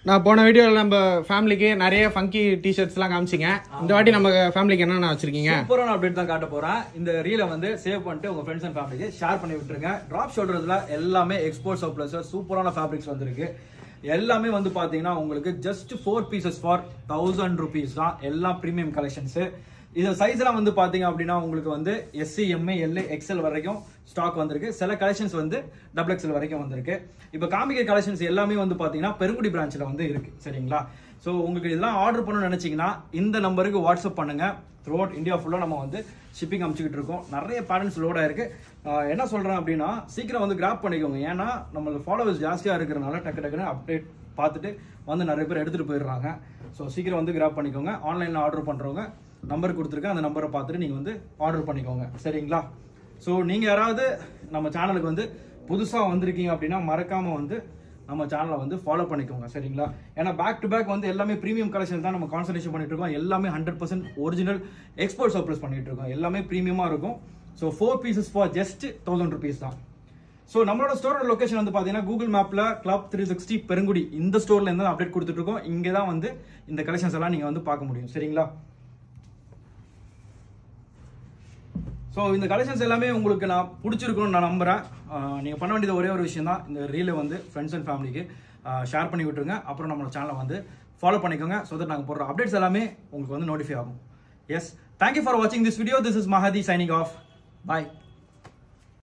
நான் போன வீடியோல நம்ம ஃபேமிலிக்கு நிறைய ஃபங்கி டி-ஷர்ட்ஸ்லாம் காமிச்சிங்க. இந்த வாட்டி நம்ம ஃபேமிலிக்கு என்னென்ன வச்சிருக்கீங்க? சூப்பரான அப்டேட் தான் காட்ட போறேன். இந்த ரீலை வந்து சேவ் பண்ணிட்டு உங்க ஃப்ரெண்ட்ஸ் அண்ட் ஃபேமிலிக்கு ஷேர் பண்ணி விட்டுருங்க. டிராப் ஷோல்டர்ஸ்ல எல்லாமே எக்ஸ்போர்ட் சர்ப்ளஸ் சூப்பரான ஃபேப்ரிக்ஸ் வந்திருக்கு. எல்லாமே வந்து பாத்தீங்கன்னா உங்களுக்கு ஜஸ்ட் 4 pieces ஃபார் 1000 rupees தான். எல்லாம் பிரீமியம் கலெக்ஷன்ஸ். இது சைஸ் எல்லாம் வந்து பாத்தீங்க அப்படின்னா உங்களுக்கு வந்து SC, MA, LA, XL வரைக்கும் ஸ்டாக் வந்திருக்கு. சில கலெக்ஷன்ஸ் வந்து XXL வரைக்கும் வந்திருக்கு. இப்போ காமிக்கிற கலெக்ஷன்ஸ் எல்லாமே வந்து பாத்தீங்கன்னா பெருங்குடி பிரான்ச்ல வந்து இருக்கு. சரிங்களா? ஸோ உங்களுக்கு இதெல்லாம் ஆர்டர் பண்ணணும்னு நினைச்சீங்கன்னா இந்த நம்பருக்கு வாட்ஸ்அப் பண்ணுங்க. த்ரூ அவுட் இந்தியா ஃபுல்லா நம்ம வந்து ஷிப்பிங் அனுப்பிச்சுக்கிட்டு இருக்கோம். நிறைய பேரண்ட்ஸ் லோட் ஆயிருக்கு. என்ன சொல்றேன் அப்படின்னா சீக்கிரம் வந்து கிராப் பண்ணிக்கோங்க. ஏன்னா நம்மளுக்கு ஃபாலோவர்ஸ் ஜாஸ்தியா இருக்கிறனால டக்குன்னு அப்டேட் பார்த்துட்டு வந்து நிறைய பேர் எடுத்துட்டு போயிடுறாங்க. ஸோ சீக்கிரம் வந்து கிராப் பண்ணிக்கோங்க. ஆன்லைன்ல ஆர்டர் பண்றவங்க நம்பர் கொடுத்துருக்கேன், அந்த நம்பரை பார்த்துட்டு நீங்க வந்து ஆர்டர் பண்ணிக்கோங்க. சரிங்களா? ஸோ நீங்க யாராவது நம்ம சேனலுக்கு வந்து புதுசா வந்திருக்கீங்க அப்படின்னா மறக்காம வந்து நம்ம சேனலை வந்து ஃபாலோ பண்ணிக்கோங்க. சரிங்களா? ஏன்னா பேக் டு பேக் வந்து எல்லாமே பிரீமியம் கலெக்ஷன் தான் நம்ம கான்சன்ட்ரேஷன் பண்ணிட்டு இருக்கோம். எல்லாமே 100% ஒரிஜினல் எக்ஸ்போர்ட் சர்ப்ளஸ் பண்ணிட்டு இருக்கோம். எல்லாமே பிரீமியமா இருக்கும். So 4 pieces for just 1000 rupees தான். ஸோ நம்மளோட ஸ்டோரோட லொகேஷன் வந்து பாத்தீங்கன்னா கூகுள் மேப்ல கிளப் 360 பெருங்குடி இந்த ஸ்டோர்ல இருந்து அப்டேட் கொடுத்துட்டு இருக்கோம். இங்கே தான் வந்து இந்த கலெக்ஷன்ஸ் எல்லாம் நீங்க வந்து பார்க்க முடியும். சரிங்களா? ஸோ இந்த கலெக்ஷன்ஸ் எல்லாமே உங்களுக்கு நான் பிடிச்சிருக்கணும்னு நான் நம்புறேன். நீங்கள் பண்ண வேண்டியது ஒரே ஒரு விஷயம் தான், இந்த ரீலை வந்து ஃப்ரெண்ட்ஸ் அண்ட் ஃபேமிலிக்கு ஷேர் பண்ணி விட்டுருங்க. அப்புறம் நம்மளோட சேனலை வந்து ஃபாலோ பண்ணிக்கோங்க. ஸோ தட் நாங்கள் போடுற அப்டேட்ஸ் எல்லாமே உங்களுக்கு வந்து நோட்டிஃபை ஆகும். எஸ், தேங்க்யூ ஃபார் வாட்சிங் this video. This is Mahdi signing off. Bye.